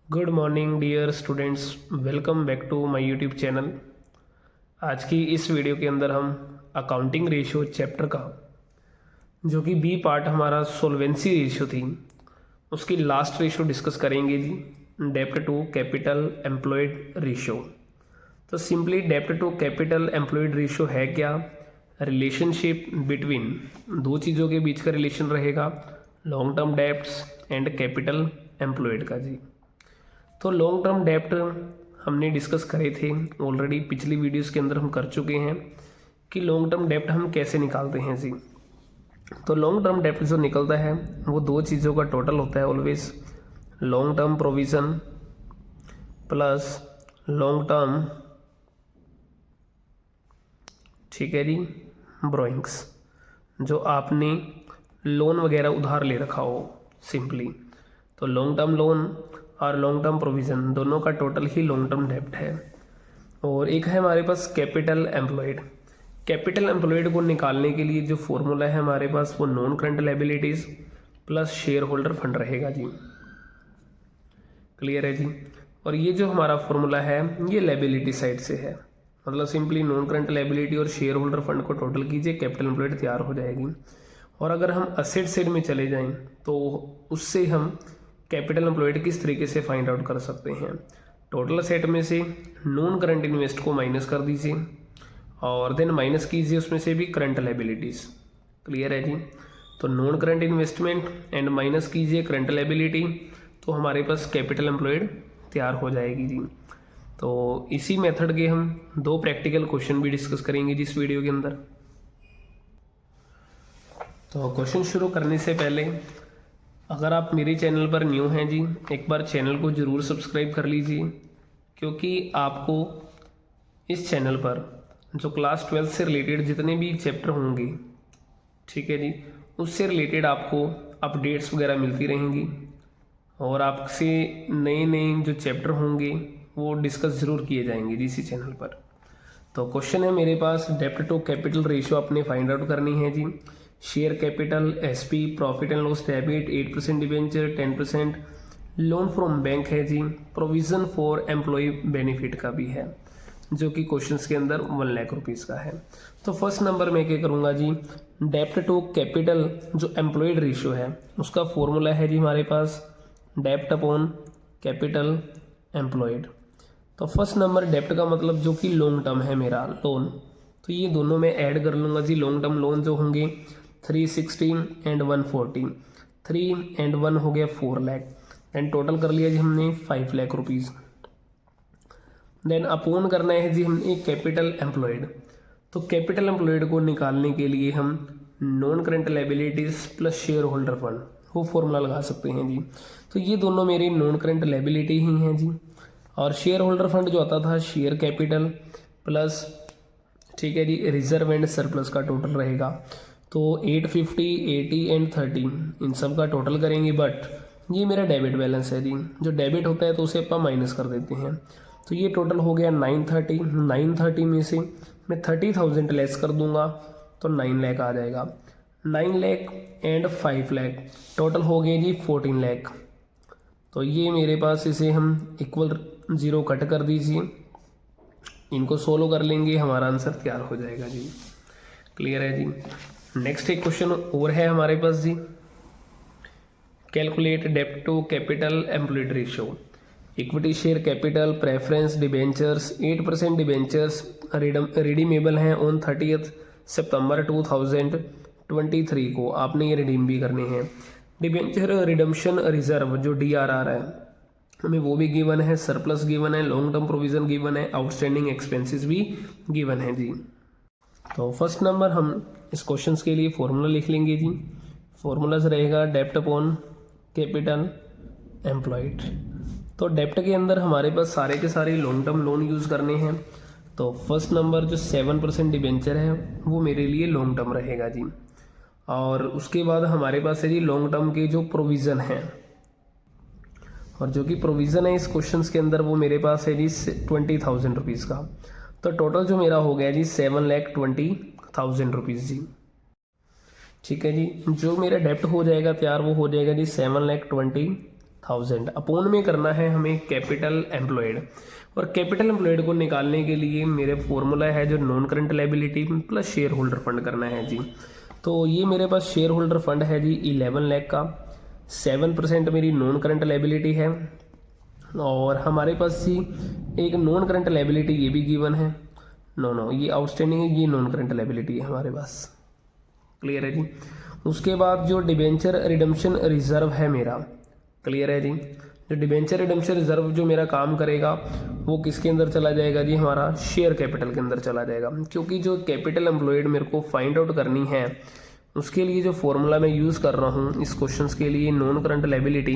Good morning dear students, welcome back to my YouTube channel. आज की इस video के अंदर हम अकाउंटिंग रेशियो चैप्टर का जो कि बी पार्ट हमारा सोल्वेंसी रेशियो थी उसकी लास्ट रेशियो डिस्कस करेंगे जी, डेप्ट टू कैपिटल एम्प्लॉयड रेशियो। तो सिंपली डेप्ट टू कैपिटल एम्प्लॉयड रेशियो है क्या? रिलेशनशिप बिटवीन दो चीज़ों के बीच का रिलेशन रहेगा, long term debts and capital employed का जी। तो लॉन्ग टर्म डेप्ट हमने डिस्कस करे थे ऑलरेडी, पिछली वीडियोस के अंदर हम कर चुके हैं कि लॉन्ग टर्म डेप्ट हम कैसे निकालते हैं जी। तो लॉन्ग टर्म डेप्ट जो निकलता है वो दो चीज़ों का टोटल होता है always, long term provision plus long term, ठीक है जी, ब्रोइंग्स, जो आपने लोन वगैरह उधार ले रखा हो सिंपली। तो लॉन्ग टर्म लोन और लॉन्ग टर्म प्रोविज़न दोनों का टोटल ही लॉन्ग टर्म डेप्ट है। और एक है हमारे पास कैपिटल एम्प्लॉयड। कैपिटल एम्प्लॉयड को निकालने के लिए जो फॉर्मूला है हमारे पास वो non current liabilities plus share holder fund रहेगा जी। क्लियर है जी। और ये जो हमारा फॉर्मूला है ये लायबिलिटी साइड से है, मतलब सिंपली नॉन करंट लायबिलिटी और शेयर होल्डर फंड को टोटल कीजिए, कैपिटल एम्प्लॉयड तैयार हो जाएगी। और अगर हम असेट साइड में चले जाएं तो उससे हम कैपिटल एम्प्लॉयड किस तरीके से फाइंड आउट कर सकते हैं। टोटल असेट में से नॉन करंट इन्वेस्ट को माइनस कर दीजिए और देन माइनस कीजिए उसमें से भी करंट लायबिलिटीज़। क्लियर है जी। तो non current investment and minus कीजिए करंट लायबिलिटी, तो हमारे पास कैपिटल एम्प्लॉयड तैयार हो जाएगी जी। तो इसी मेथड के हम दो प्रैक्टिकल क्वेश्चन भी डिस्कस करेंगे जी इस वीडियो के अंदर। तो क्वेश्चन शुरू करने से पहले अगर आप मेरे चैनल पर न्यू हैं जी, एक बार चैनल को ज़रूर सब्सक्राइब कर लीजिए, क्योंकि आपको इस चैनल पर जो क्लास 12 से रिलेटेड जितने भी चैप्टर होंगे, ठीक है जी, उससे रिलेटेड आपको अपडेट्स वगैरह मिलती रहेंगी और आपसे नए नए जो चैप्टर होंगे वो डिस्कस ज़रूर किए जाएंगे जी इसी चैनल पर। तो क्वेश्चन है मेरे पास, डेप्ट टू कैपिटल रेशियो आपने फाइंड आउट करनी है जी। Share capital, SP, profit and loss debit, 8% debenture, 10% loan from bank है जी। प्रोविज़न फॉर एम्प्लॉय बेनिफिट का भी है जो कि क्वेश्चंस के अंदर 1 लाख रुपीज़ का है। तो फर्स्ट नंबर मैं क्या करूँगा जी, डेप्ट टू कैपिटल जो एम्प्लॉयड रेशियो है उसका फॉर्मूला है जी हमारे पास डेप्ट अपॉन कैपिटल एम्प्लॉयड। तो फर्स्ट नंबर डेप्ट का मतलब जो कि लॉन्ग टर्म है मेरा लोन, तो ये दोनों मैं ऐड कर लूँगा जी। लॉन्ग टर्म लोन जो होंगे 316 एंड 140, 3 एंड 1 हो गया 4 लाख, एंड टोटल कर लिया जी हमने 5 लाख रुपीज़। देन अपोन करना है जी हमने कैपिटल एम्प्लॉयड। तो कैपिटल एम्प्लॉयड को निकालने के लिए हम non current liabilities plus share holder fund वो फॉर्मूला लगा सकते हैं जी। तो ये दोनों मेरी नॉन करंट लायबिलिटी ही हैं जी। और शेयर होल्डर फंड जो आता था शेयर कैपिटल प्लस, ठीक है जी, रिजर्व एंड सरप्लस का टोटल रहेगा। तो 850, 80 एंड 30 इन सब का टोटल करेंगे, बट ये मेरा डेबिट बैलेंस है जी। जो डेबिट होता है तो उसे अपन माइनस कर देते हैं। तो ये टोटल हो गया 930। 930 में से मैं 30,000 लेस कर दूंगा तो 9 लाख आ जाएगा। 9 लाख एंड 5 लाख टोटल हो गए जी 14 लाख। तो ये मेरे पास, इसे हम इक्वल 0 कट कर दीजिए, इनको सोल्व कर लेंगे, हमारा आंसर तैयार हो जाएगा जी। क्लियर है जी। नेक्स्ट एक क्वेश्चन और है हमारे पास जी, कैलकुलेट डेप्ट to capital employed ratio. Equity share capital, preference, debentures, 8% debentures redeemable हैं ऑन 30 सितंबर 2023 को, आपने ये रिडीम भी करने हैं। डिबेंचर रिडम्पशन रिजर्व जो DRR है हमें वो भी गिवन है, सरप्लस गिवन है, लॉन्ग टर्म प्रोविज़न गिवन है, आउटस्टैंडिंग एक्सपेंसेस भी गिवन है जी। तो फर्स्ट नंबर हम इस क्वेश्चन के लिए फॉर्मूला लिख लेंगे जी। फॉर्मूलाज रहेगा डेप्ट अपॉन कैपिटल एम्प्लॉयड। तो डेप्ट के अंदर हमारे पास सारे के सारे लॉन्ग टर्म लोन यूज़ करने हैं। तो फर्स्ट नंबर जो 7% डिबेंचर है वो मेरे लिए लॉन्ग टर्म रहेगा जी। और उसके बाद हमारे पास है जी लॉन्ग टर्म के जो प्रोविज़न हैं, और जो कि प्रोविज़न है इस क्वेश्चन के अंदर वो मेरे पास है जी 20,000 रुपीज़ का। तो टोटल जो मेरा हो गया जी 7,20,000 रुपीज़ जी। ठीक है जी। जो मेरा डेप्ट हो जाएगा तैयार वो हो जाएगा जी 7,20,000 50,000 अपोन में करना है हमें कैपिटल एम्प्लॉयड। और कैपिटल एम्प्लॉयड को निकालने के लिए मेरे फॉर्मूला है जो non current liability plus share holder fund करना है जी। तो ये मेरे पास शेयर होल्डर फंड है जी 11 लाख का, 7% मेरी नॉन करंट लायबिलिटी है। और हमारे पास जी एक नॉन करंट लायबिलिटी ये भी गिवन है, नो ये आउटस्टैंडिंग है, ये नॉन करंट लायबिलिटी है हमारे पास। क्लियर है जी। उसके बाद जो डिबेंचर रिडम्पशन रिजर्व है मेरा, क्लियर है जी, जो डिबेंचर रिडम्पशन रिजर्व जो मेरा काम करेगा वो किसके अंदर चला जाएगा जी, हमारा शेयर कैपिटल के अंदर चला जाएगा। क्योंकि जो कैपिटल एम्प्लॉयड मेरे को फाइंड आउट करनी है उसके लिए जो फॉर्मूला मैं यूज़ कर रहा हूँ इस क्वेश्चंस के लिए, non current liability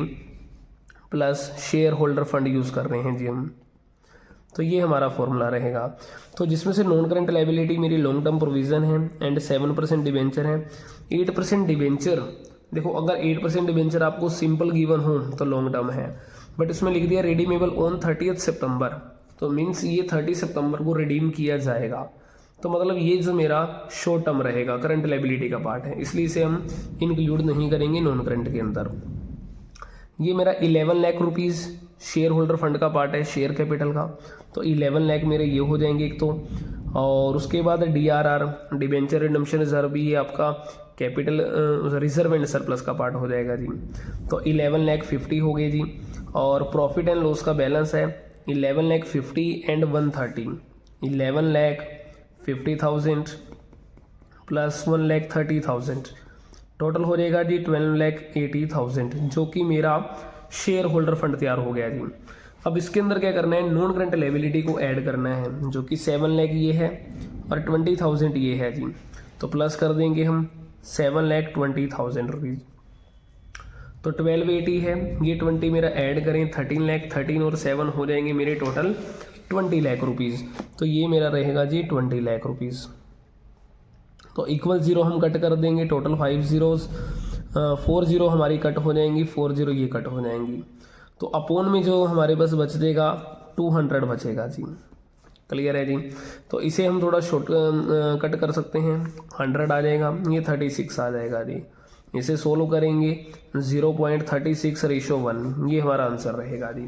plus share holder fund use कर रहे हैं जी हम। तो ये हमारा फॉर्मूला रहेगा। तो जिसमें से नॉन करंट लायबिलिटी मेरी लॉन्ग टर्म प्रोविजन है एंड 7% डिबेंचर है। 8% डिबेंचर, देखो अगर 8% डिबेंचर आपको सिंपल गिवन हो तो लॉन्ग टर्म है, बट इसमें लिख दिया रिडीमेबल ऑन 30 सितंबर, तो मीन्स ये 30 सितंबर को रिडीम किया जाएगा। तो मतलब ये जो मेरा शॉर्ट टर्म रहेगा, करंट लायबिलिटी का पार्ट है, इसलिए इसे हम इंक्लूड नहीं करेंगे नॉन करंट के अंदर। ये मेरा 11 lakh rupees share holder fund का पार्ट है शेयर कैपिटल का, तो 11 लाख मेरे ये हो जाएंगे एक तो। और उसके बाद DRR डिबेंचर रिडम्पशन रिजर्व भी ये आपका कैपिटल रिजर्व एंड सरप्लस का पार्ट हो जाएगा जी। तो 11 लाख 50 हो गए जी। और प्रॉफिट एंड लॉस का बैलेंस है 11 lakh 50 and 130, 11 lakh 50,000 plus 1 lakh 30,000, total हो जाएगा जी 12 लाख 80,000, जो कि मेरा शेयर होल्डर फंड तैयार हो गया जी। अब इसके अंदर क्या करना है, नॉन करंट लायबिलिटी को ऐड करना है, जो कि 7 लाख ये है और 20,000 ये है जी। तो प्लस कर देंगे हम 7,20,000 रुपीज़, तो 1280 है, ये 20 मेरा ऐड करें 13 लाख, 13 और 7 हो जाएंगे मेरे टोटल 20 लाख रुपीज़। तो ये मेरा रहेगा जी 20 लाख रुपीज़। तो इक्वल 0 हम कट कर देंगे, टोटल 5 zeros, 4 0 हमारी कट हो जाएंगी, 4 0 ये कट हो जाएंगी। तो अपोन में जो हमारे पास बच देगा 200 बचेगा जी। क्लियर है जी। तो इसे हम थोड़ा शॉर्ट कट कर सकते हैं, 100 आ जाएगा, ये 36 आ जाएगा जी। इसे सोल्व करेंगे 0.36:1, ये हमारा आंसर रहेगा जी।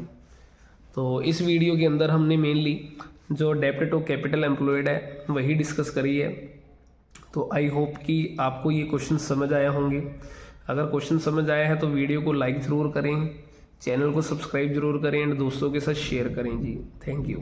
तो इस वीडियो के अंदर हमने मेनली जो डेब्ट टू कैपिटल एम्प्लॉयड है वही डिस्कस करी है। तो आई होप कि आपको ये क्वेश्चन समझ आया होंगे। अगर क्वेश्चन समझ आया है तो वीडियो को लाइक ज़रूर करें, चैनल को सब्सक्राइब जरूर करें एंड दोस्तों के साथ शेयर करें जी। Thank you.